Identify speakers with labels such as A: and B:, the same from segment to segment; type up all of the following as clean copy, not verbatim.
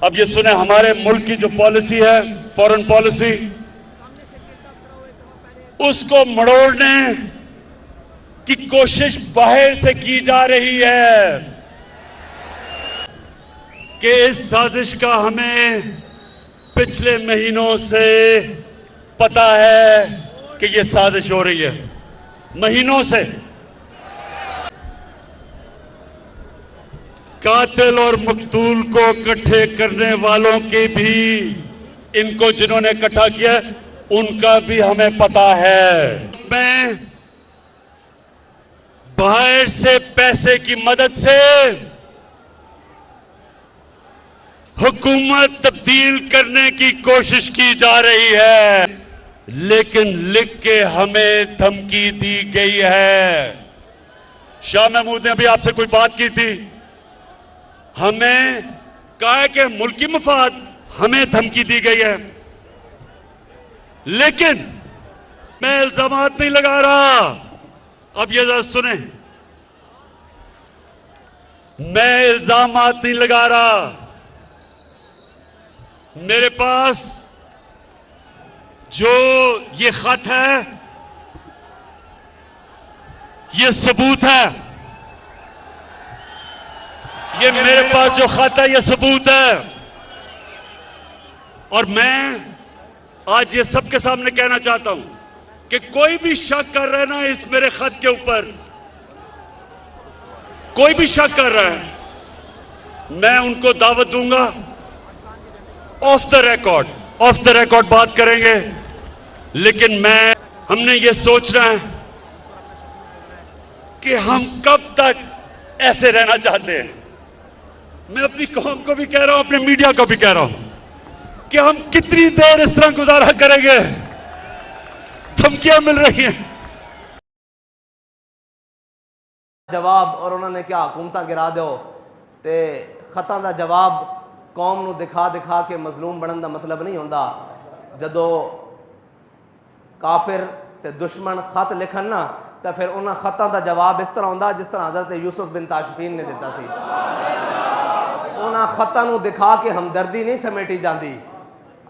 A: अब ये सुने, हमारे मुल्क की जो पॉलिसी है, फॉरेन पॉलिसी, उसको मड़ोड़ने की कोशिश बाहर से की जा रही है कि इस साजिश का हमें पिछले महीनों से पता है कि ये साजिश हो रही है, महीनों से। कातिल और मकतूल को इकट्ठे करने वालों के भी, इनको जिन्होंने इकट्ठा किया उनका भी हमें पता है। मैं बाहर से पैसे की मदद से हुकूमत तब्दील करने की कोशिश की जा रही है, लेकिन लिख के हमें धमकी दी गई है। शाह महमूद ने अभी आपसे कोई बात की थी, हमें कहा है कि मुल्की मफाद, हमें धमकी दी गई है, लेकिन मैं इल्जामात नहीं लगा रहा। अब ये जरा सुने, मैं इल्जामात नहीं लगा रहा, मेरे पास जो ये खत है ये सबूत है, ये मेरे पास जो खत है ये सबूत है। और मैं आज ये सबके सामने कहना चाहता हूं कि कोई भी शक कर रहा है ना इस मेरे खत के ऊपर, कोई भी शक कर रहा है, मैं उनको दावत दूंगा, ऑफ द रिकॉर्ड बात करेंगे। लेकिन हमने ये सोचना है कि हम कब तक ऐसे रहना चाहते हैं। मैं अपनी कौम को भी कह रहा हूं, अपने मीडिया को भी कह रहा हूं कि हम कितनी देर इस तरह गुजारा करेंगे। धमकियां मिल रही हैं,
B: जवाब, और उन्होंने क्या हुकूमत गिरा दो ते खतां दा जवाब कौम नूं दिखा दिखा के मजलूम बनने का मतलब नहीं होंदा। जदों काफिर ते दुश्मन खत लिखन ना तो फिर उन्होंने खतां का जवाब इस तरह होंदा जिस तरह हज़रत यूसुफ बिन ताशफीन ने दिता सी। उन्होंने खतां नूं दिखा के हमदर्दी नहीं समेटी जाती।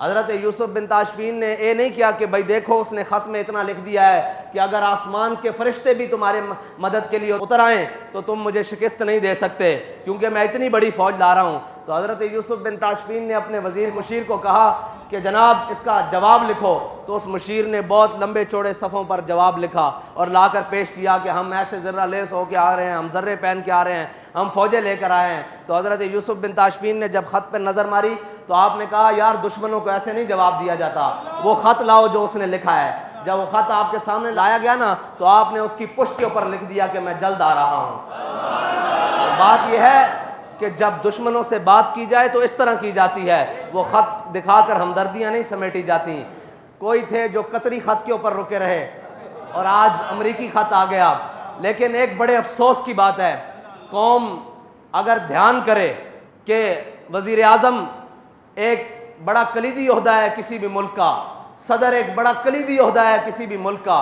B: हज़रत यूसुफ बिन ताशफीन ने यह नहीं किया कि भाई देखो उसने ख़त में इतना लिख दिया है कि अगर आसमान के फरिश्ते भी तुम्हारे मदद के लिए उतर आएँ तो तुम मुझे शिकस्त नहीं दे सकते क्योंकि मैं इतनी बड़ी फ़ौज ला रहा हूँ। तो हज़रत यूसुफ बिन ताशफीन ने अपने वज़ीर मुशीर को कहा कि जनाब इसका जवाब लिखो। तो उस मुशीर ने बहुत लंबे चौड़े सफ़ों पर जवाब लिखा और लाकर पेश किया कि हम ऐसे ज़र्रा लेस होकर आ रहे हैं, हम ज़र्रे पहन के आ रहे हैं, हम फ़ौजें लेकर आए हैं। तो हज़रत यूसुफ बिन ताशफीन ने जब ख़त पर नज़र मारी तो आपने कहा यार दुश्मनों को ऐसे नहीं जवाब दिया जाता, वो ख़त लाओ जो उसने लिखा है। जब वो ख़त आपके सामने लाया गया ना तो आपने उसकी पुष्ट के ऊपर लिख दिया कि मैं जल्द आ रहा हूँ। तो बात यह है कि जब दुश्मनों से बात की जाए तो इस तरह की जाती है, वो ख़त दिखाकर हमदर्दियाँ नहीं समेटी जाती। कोई थे जो कतरी ख़त के ऊपर रुके रहे और आज अमरीकी ख़त आ गया। लेकिन एक बड़े अफसोस की बात है, कौम अगर ध्यान करे कि वज़ीर आज़म एक बड़ा कलीदी ओहदा है किसी भी मुल्क का, सदर एक बड़ा कलीदी ओहदा है किसी भी मुल्क का,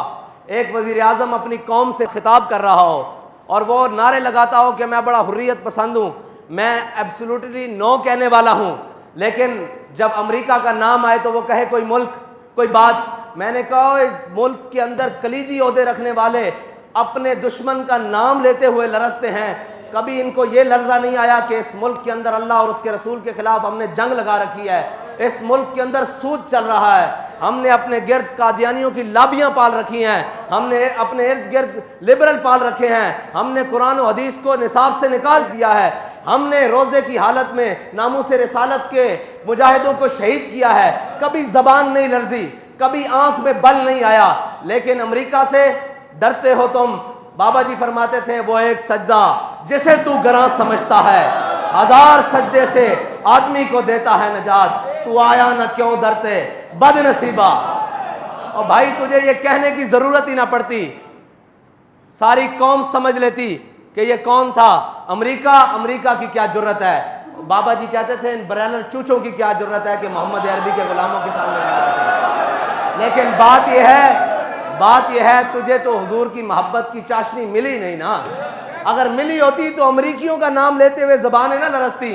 B: एक वज़ीर आज़म अपनी कौम से खिताब कर रहा हो और वो नारे लगाता हो कि मैं बड़ा हुर्रियत पसंद हूँ, मैं एब्सोल्युटली नो कहने वाला हूँ, लेकिन जब अमेरिका का नाम आए तो वो कहे कोई मुल्क कोई बात। मैंने कहा मुल्क के अंदर कलीदी ओहदे रखने वाले अपने दुश्मन का नाम लेते हुए लरसते हैं। कभी इनको ये लर्जा नहीं आया कि इस मुल्क के अंदर अल्लाह और उसके रसूल के खिलाफ हमने जंग लगा रखी है, इस मुल्क के अंदर सूद चल रहा है, हमने अपने गिर्द कादियानियों की लाबियां पाल रखी हैं, हमने अपने इर्द गिर्द लिबरल पाल रखे हैं, हमने कुरान और हदीस को निसाब से निकाल दिया है, हमने रोज़े की हालत में नामूस रिसालत के मुजाहिदों को शहीद किया है। कभी ज़बान नहीं लर्जी, कभी आंख में बल नहीं आया, लेकिन अमेरिका से डरते हो तुम। बाबा जी फरमाते थे वो एक सजदा जिसे तू गरां समझता है, 1000 सजदे से आदमी को देता है नजात, तू आया ना क्यों डरते बदनसीबा। और भाई तुझे ये कहने की जरूरत ही ना पड़ती, सारी कौम समझ लेती कि ये कौन था। अमेरिका की क्या जरूरत है। बाबा जी कहते थे इन ब्रैनर चूचों की क्या जरूरत है कि मोहम्मद अरबी के गुलामों के सामने। लेकिन बात यह है तुझे तो हुजूर की मोहब्बत की चाशनी मिली नहीं ना। अगर मिली होती तो अमरीकियों का नाम लेते हुए ज़बानें ना लरसती,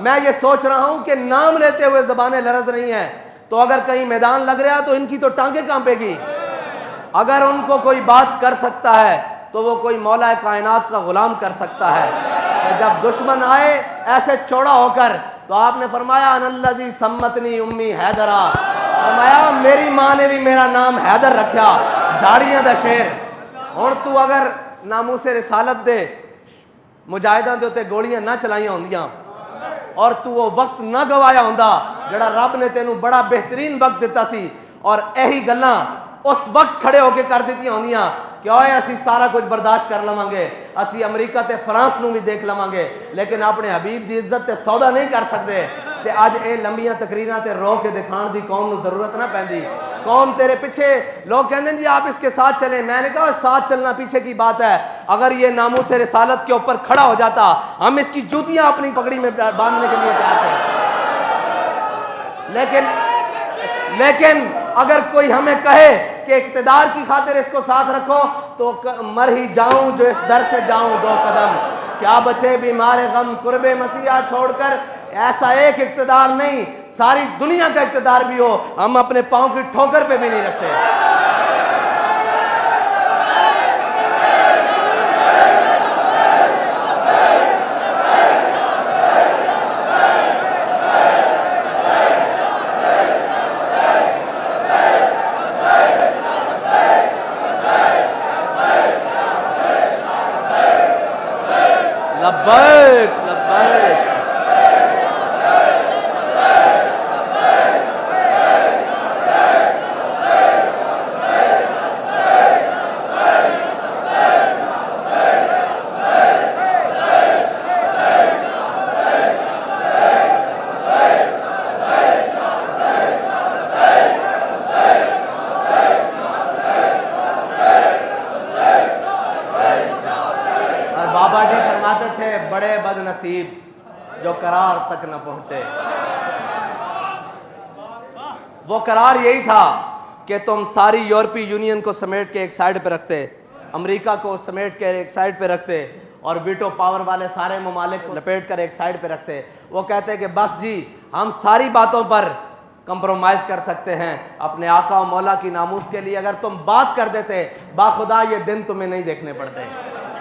B: मैं ये सोच रहा हूं कि नाम लेते हुए ज़बानें लरज़ रही हैं, तो अगर कहीं मैदान लग रहा तो इनकी तो टांगें कांपेगी। अगर उनको कोई बात कर सकता है तो वो कोई मौला कायनात का गुलाम कर सकता है। तो जब दुश्मन आए ऐसे चौड़ा होकर, तो आपने फरमाया अनल्लज़ी सम्मतनी उम्मी हैदरा, फरमाया मेरी माँ ने भी मेरा नाम हैदर रखा, झाड़ियां दा शेर। और तू अगर नामूसे रिसालत दे मुजाहिदां दे उत्ते गोलियां ना चलाइयां होंदियां और तू वो वक्त ना गवाया होंदा जड़ा रब ने तेनू बड़ा बेहतरीन वक्त दिता सी, और यही गल्लां उस वक्त खड़े होके कर दित्तियां होंदियां कि ओए असी सारा कुछ बर्दाश्त कर लवांगे, असी अमरीका ते फ्रांस नू भी देख लवांगे, लेकिन अपने हबीब दी इज्जत ते सौदा नहीं कर सकते। ते अज ये लंबियां तकरीरां ते रो के दिखाण दी कौम नू जरूरत ना पैंदी। कौम तेरे पीछे, लोग कहते हैं जी आप इसके साथ चलें, मैंने कहा साथ चलना पीछे की बात है। अगर ये नामूस रिसालत के ऊपर खड़ा हो जाता, हम इसकी जूतियां अपनी पगड़ी में बांधने के लिए तैयार थे। लेकिन अगर कोई हमें कहे कि इक्तदार की खातिर इसको साथ रखो, तो मर ही जाऊं जो इस दर से जाऊं 2 कदम, क्या बचे बीमार गम कुर्बे मसीहा छोड़कर। ऐसा एक इक्तदार नहीं, सारी दुनिया का इक्तदार भी हो, हम अपने पांव की ठोकर पे भी नहीं रखते। लब्बैक लब्बैक। बाबा जी फरमाते थे बड़े बदनसीब जो करार तक न पहुंचे। वो करार यही था कि तुम सारी यूरोपीय यूनियन को समेट के एक साइड पे रखते, अमेरिका को समेट के एक साइड पे रखते, और वीटो पावर वाले सारे ममालिक को लपेट कर एक साइड पे रखते। वो कहते कि बस जी हम सारी बातों पर कंप्रोमाइज़ कर सकते हैं, अपने आका और मौला की नामूस के लिए अगर तुम बात कर देते, बाखुदा ये दिन तुम्हें नहीं देखने पड़ते।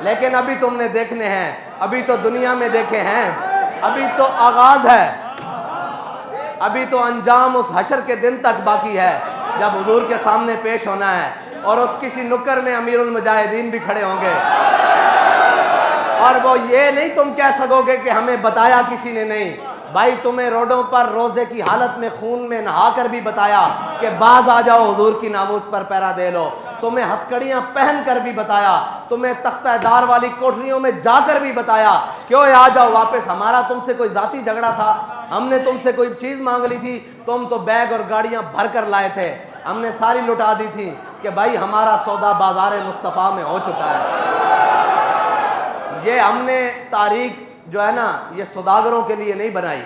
B: लेकिन अभी तुमने देखने हैं, अभी तो दुनिया में देखे हैं, अभी तो आगाज है, अभी तो अंजाम उस हशर के दिन तक बाकी है जब हुजूर के सामने पेश होना है, और उस किसी नुक्कर में अमीरुल मुजाहिदीन भी खड़े होंगे, और वो ये नहीं तुम कह सकोगे कि हमें बताया किसी ने नहीं। भाई तुम्हें रोडों पर रोजे की हालत में खून में नहाकर भी बताया कि बाज आ जाओ हुजूर की नामूस पर पैरा दे लो, तुम्हें हथकड़ियां पहन कर भी बताया, तुम्हें तख्तादार वाली कोठरियों में जाकर भी बताया क्यों आ जाओ वापस। हमारा तुमसे कोई जाती झगड़ा था, हमने तुमसे कोई चीज़ मांग ली थी, तुम तो बैग और गाड़ियां भर कर लाए थे, हमने सारी लुटा दी थी कि भाई हमारा सौदा बाजार मुस्तफ़ा में हो चुका है। ये हमने तारीख जो है ना, ये सौदागरों के लिए नहीं बनाई,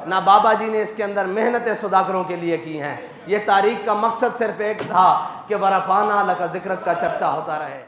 B: ना बाबा जी ने इसके अंदर मेहनतें सौदागरों के लिए की हैं। ये तारीख का मकसद सिर्फ एक था कि वरफ़ाना लका ज़िक्र का चर्चा होता रहे।